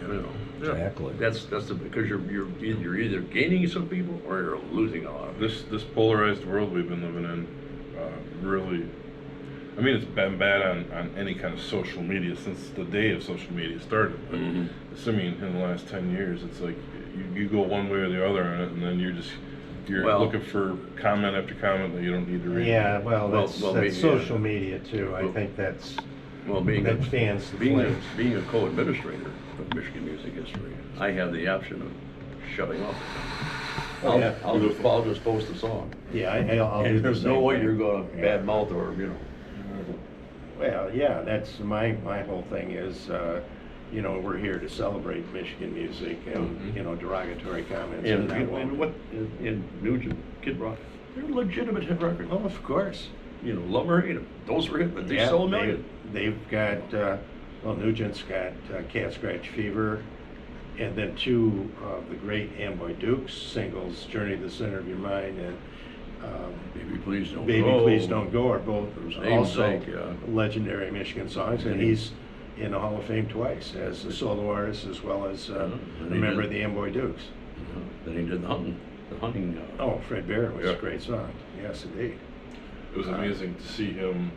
You know, Exactly. that's because you're either gaining some people or you're losing a lot of people. This polarized world we've been living in, really. I mean, it's been bad on any kind of social media since the day of social media started. But assuming in the last 10 years, it's like you go one way or the other on it, and then you're looking for comment after comment that you don't need to read. Yeah, well, that's maybe, social media too. I think that fans the flames. Being a co-administrator of Michigan Music History, I have the option of shutting off. I'll just post a song. Yeah, I'll do And the there's same no way thing. you're going to badmouth or, you know. Well, yeah, that's my whole thing is, you know, we're here to celebrate Michigan music and, you know, derogatory comments. And Nugent, Kid Rock, they're legitimate hit records. Oh, of course. You know, love or hate them. Those were hit, but they Yeah, sold a million. They've got, well, Nugent's got Cat Scratch Fever, and then two of the great Amboy Dukes singles, Journey to the Center of Your Mind and Baby Please Don't Baby Go. Please Don't Go are both also Namesake, yeah. legendary Michigan songs, and he's in the Hall of Fame twice as a solo artist as well as a member of the Amboy Dukes. Then he did the hunting. Oh, Fred Barrett was Yeah. a great song. Yes, indeed. It was amazing to see him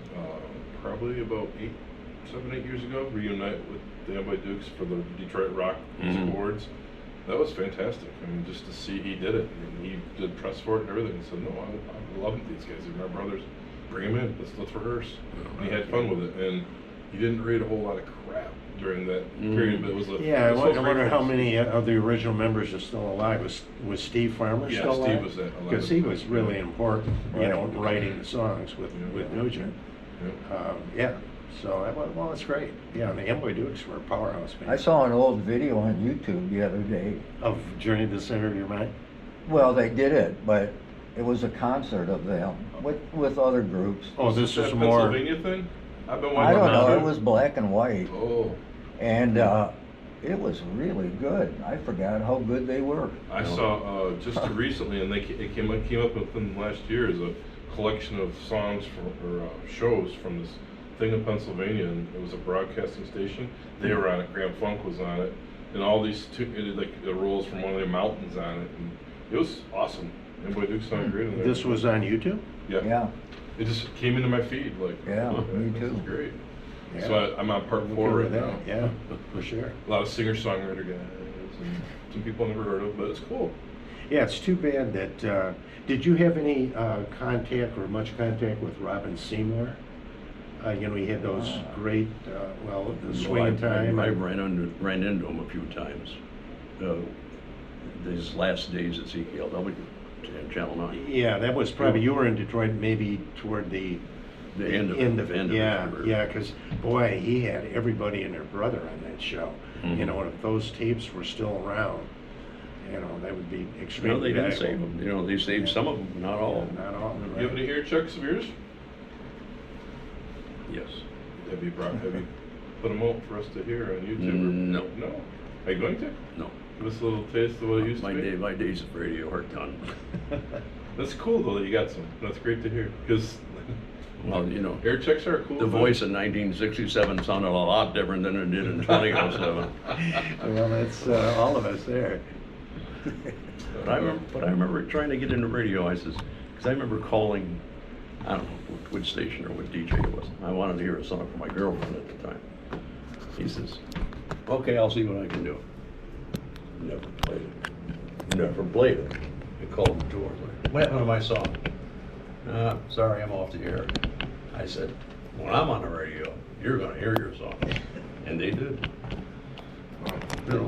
probably about 7, 8 years ago reunite with the Amboy Dukes for the Detroit Rock Awards. That was fantastic. I mean, just to see he did it. And he did press for it and everything. And said, no, I love these guys. They're my brothers. Bring them in. Let's rehearse. And he had fun with it. And he didn't read a whole lot of crap during that period. But it was Yeah, it was I wonder how many of the original members are still alive. Was Steve Farmer Yeah, still alive? Steve was alive. Because he was really important, you Right. know, writing the songs with Nugent. Yeah, so, well, it's great. Yeah, and the Amboy Dukes were a powerhouse band. I saw an old video on YouTube the other day. Of Journey to the Center of Your Mind? Well, they did it, but it was a concert of them with other groups. Oh, this that is more... Pennsylvania thing? I've been I watching don't know, that it was black and white, Oh. and it was really good. I forgot how good they were. I saw just recently, and it came up within the last year, as a collection of songs or shows from this thing in Pennsylvania, and it was a broadcasting station. They were on it. Graham Funk was on it, and all these the rolls from one of the mountains on it, and it was awesome. Amboy Duke sounded great in there. This was on YouTube? Yeah, It just came into my feed like. Yeah, me this too. is great. Yeah. So I'm on part 4 Okay right with that, now. yeah, for sure. A lot of singer-songwriter guys, and some people I never heard of, but it's cool. Yeah, it's too bad that, did you have any contact or much contact with Robin Seymour? You know, he had those great, the Swingin' Time. I ran into him a few times. These last days at CKLW and Channel 9. Yeah, that was probably, you were in Detroit maybe toward the End of it. Yeah, because boy, he had everybody and their brother on that show. You know, and if those tapes were still around, you know, that would be You extremely know, they didn't valuable. save them. You know, they saved some of them, not all. Not all. You have any ear checks of yours? Yes. Have you put them out for us to hear on YouTube? No. No? Are you going to? No. Give us a little taste of what it used to be? My days of radio are done. That's cool though that you got some. That's great to hear. Because Well, you know, ear checks are cool. the voice in 1967 sounded a lot different than it did in 2007. Well, that's all of us there. But I remember trying to get into radio. I says, because I remember calling, I don't know which station or what DJ it was. I wanted to hear a song from my girlfriend at the time. He says, okay, I'll see what I can do. Never played it. Never played it. I called him 2 hours later. What happened to my song? Sorry, I'm off the air. I said, when I'm on the radio, you're going to hear your song. And they did. You know.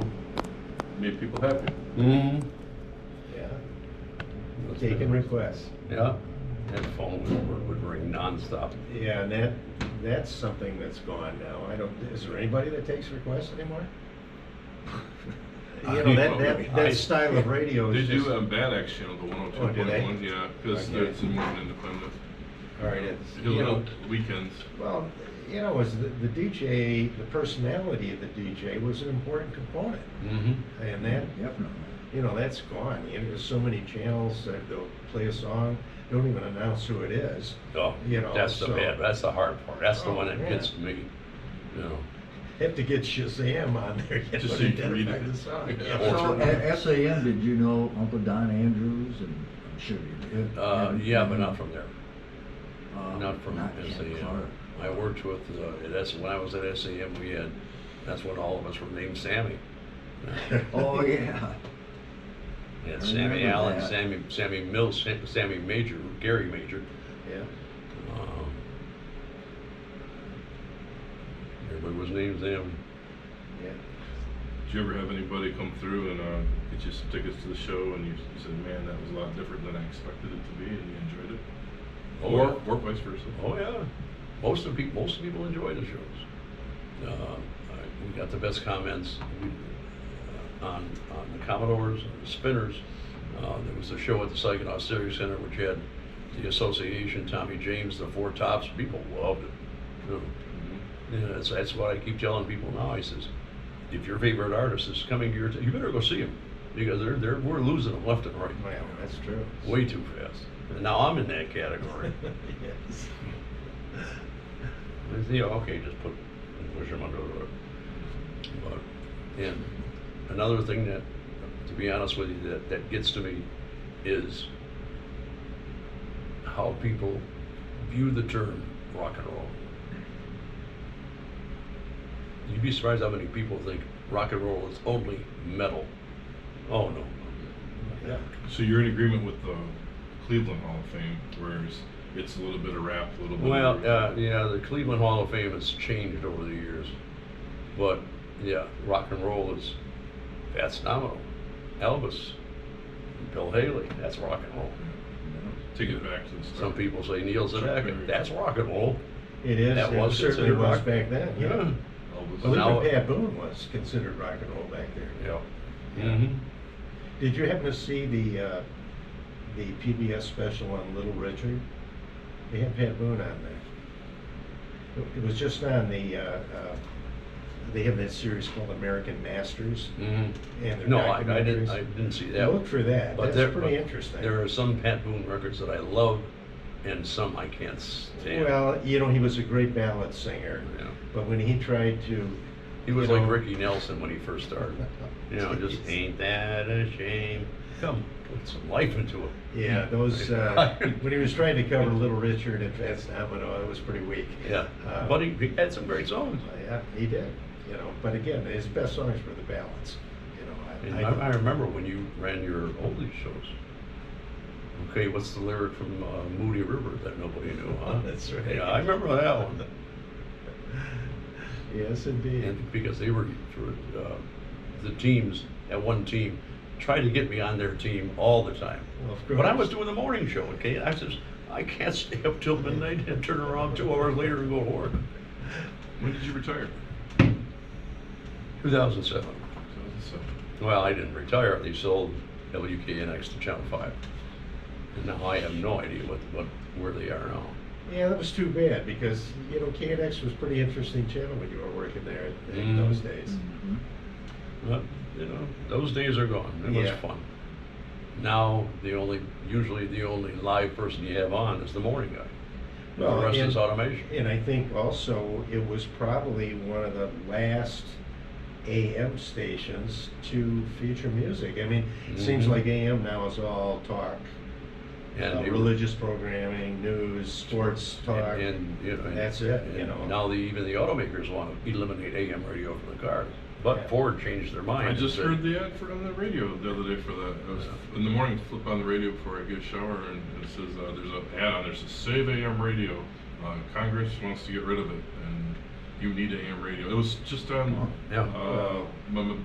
Made people happy. Mm-hmm. Yeah. Taking requests. Yeah. And the phone would ring nonstop. Yeah, and that's something that's gone now. Is there anybody that takes requests anymore? You know, that style of radio They is do just... on Bad X channel, the Oh, do they? 102.1, yeah, because Okay. it's more independent. All right, it's, They do you know, little weekends. well, you know, as the DJ, the personality of the DJ was an important component. Mm-hmm. And that, definitely. you know, that's gone. You know, there's so many channels that they'll play a song, don't even announce who it is. Oh, You know, that's so- the bad. That's the hard part. That's the Oh, one that yeah. gets me. You know. have to get Shazam on there, you Just know, so you to can read identify it. the song. Yeah. So at SAM, did you know Uncle Don Andrews? And I'm sure you did. Yeah, but not from there. Not from not Ken SAM. Clark. I worked with, when I was at SAM, that's when all of us were named Sammy. Oh, yeah. We had I Sammy remember Allen, that. Sammy Mills, Sammy Major, Gary Major. Yeah. Everybody was named Sammy. Yeah. Did you ever have anybody come through and get you some tickets to the show, and you said, "Man, that was a lot different than I expected it to be," and you enjoyed it? Oh, Or vice versa. Oh yeah, most of the people enjoy the shows. We got the best comments on the Commodores, and the Spinners. There was a show at the Saginaw Civic Center which had the association, Tommy James, the Four Tops. People loved it. You know. Yeah, that's what I keep telling people now. I says, if your favorite artist is coming to your, you better go see them, because we're losing them left and right. Well, that's true. Way too fast. And now I'm in that category. Yes. You know, okay, just push them under the rug. But, and another thing that, to be honest with you, that gets to me is how people view the term rock and roll. You'd be surprised how many people think rock and roll is only metal. Oh no. Yeah. So you're in agreement with the Cleveland Hall of Fame, whereas it's a little bit of rap, a little bit. Well, of yeah, the Cleveland Hall of Fame has changed over the years, but yeah, rock and roll is Fats Domino, Elvis, Bill Haley. That's rock and roll. Take it back to the start. Some people say Neil Chuck Sedaka. Berry. That's rock and roll. It is. That It was certainly considered was rock. back then. Yeah. Elvis. Well, Now- even Pat Boone was considered rock and roll back there. Yeah. Yeah. Mm-hmm. Did you happen to see the PBS special on Little Richard? They had Pat Boone on there. It was just on the. They have that series called American Masters, and their No, I documentaries. didn't see that. Look for that. But That's pretty interesting. There are some Pat Boone records that I love, and some I can't stand. Well, you know, he was a great ballad singer, Yeah. but when he tried to, He was you like know- Ricky Nelson when he first started. You know, just Jeez. ain't that a shame? Come, put some life into it. Yeah, those when he was trying to cover Little Richard and Fats Domino, it was pretty weak. Yeah, but he had some great songs. Yeah, he did. You know, but again, his best songs were the ballads. You And know, I remember when you ran your oldies shows. Okay, what's the lyric from Moody River that nobody knew? Huh? That's right. Yeah, I remember that one. Yes, indeed. And because they were the teams at one team tried to get me on their team all the time. Well, of But I was course. doing the morning show, okay? I says, I can't stay up till midnight and turn around 2 hours later and go to work. When did you retire? 2007. 2007. Well, I didn't retire. They sold WKNX to Channel 5. And now I have no idea where they are now. Yeah, that was too bad because you know KNX was a pretty interesting channel when you were working there in Mm. those days. Mhm. But, you know, those days are gone. It was Yeah. fun. Now, usually the only live person you have on is the morning guy. Well, The rest and- is automation. And I think also it was probably one of the last AM stations to feature music. I mean, it seems Mhm. like AM now is all talk. And they were- Religious programming, news, sports talk. And, you know, That's it, you and know. Now even the automakers want to eliminate AM radio from the cars. But Yeah. Ford changed their mind. I and just said- heard the ad on the radio the other day for that. I was in the morning, flip on the radio before I get a shower, and it says there's an ad on there. It says "Save AM radio." Congress wants to get rid of it, and you need AM radio. It was just on Yeah.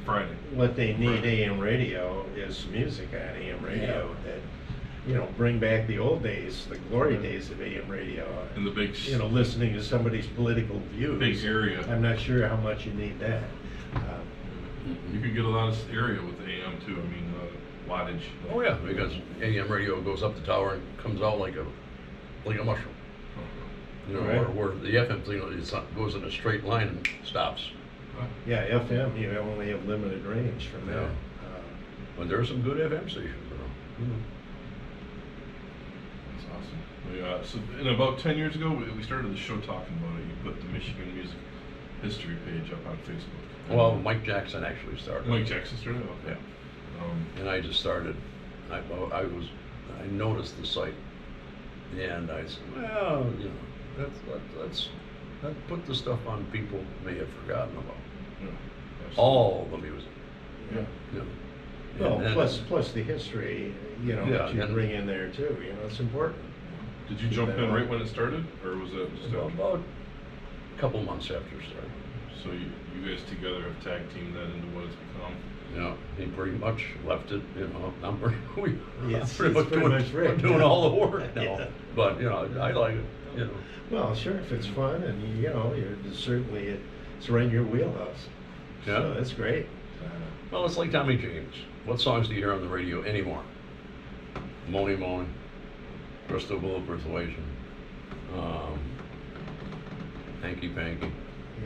Friday. What they need Right. AM radio is music on AM radio Yeah. that, you know, bring back the old days, the glory days of AM radio. In the big, You know, listening to somebody's political views. big area. I'm not sure how much you need that. You could get a lot of area with AM too. I mean, wattage. Oh yeah, because AM radio goes up the tower and comes out like a mushroom. You know, Right. where the FM thing goes in a straight line and stops. Yeah, FM, you only have limited range from there. Yeah. But there are some good FM stations around. That's awesome. So, and about 10 years ago, we started the show talking about it. You put the Michigan music history page up on Facebook. Well, Mike Jackson actually started. Mike Jackson started. Okay. And I just started, I noticed the site, and I said, well, you know, let's put the stuff on people may have forgotten about. Yeah, absolutely. All the music, Yeah. you know. Well, And- plus the history, you know, Yeah, that you and- bring in there too, you know, it's important. Did you jump in right when it started, or was it just after? About a couple months after it started. So you guys together have tag teamed that into what it's become? Yeah, he pretty much left it, you know, I'm pretty, It's pretty much pretty much we're rigged. doing all the work now. Yeah. But, you know, I like it, you know. Well, sure, if it's fun and you know, certainly it's right in your wheelhouse. Yeah. So that's great. Well, it's like Tommy James. What songs do you hear on the radio anymore? Mony Mony, Crystal Blue Persuasion, Hanky Panky.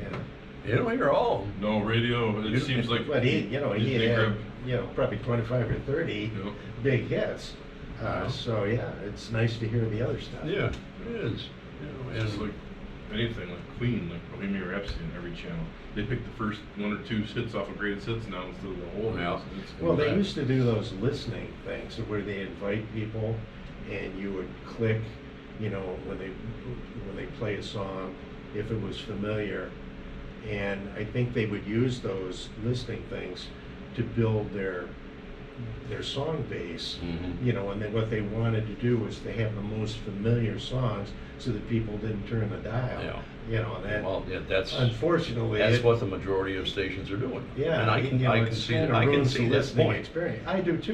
Yeah. You don't hear all of them. No radio. It You- seems like. But he They had, grab- you know, probably 25 or 30 Yep. big hits. Yeah. So yeah, it's nice to hear the other stuff. Yeah, it is. You know, It's and like anything, like Queen, like Bohemian Rhapsody on every channel. They pick the first one or two hits off of greatest hits now instead of the whole. Yeah. Well, they Right. used to do those listening things where they invite people and you would click, you know, when they play a song, if it was familiar. And I think they would use those listening things to build their song base, Mhm. you know, and then what they wanted to do was to have the most familiar songs so that people didn't turn the dial. Yeah. You know, that, Well, yeah, that's unfortunately. that's it- what the majority of stations are doing. Yeah, And I you can, know, I can it's see, kinda I can ruins see the that listening point. experience. I do too.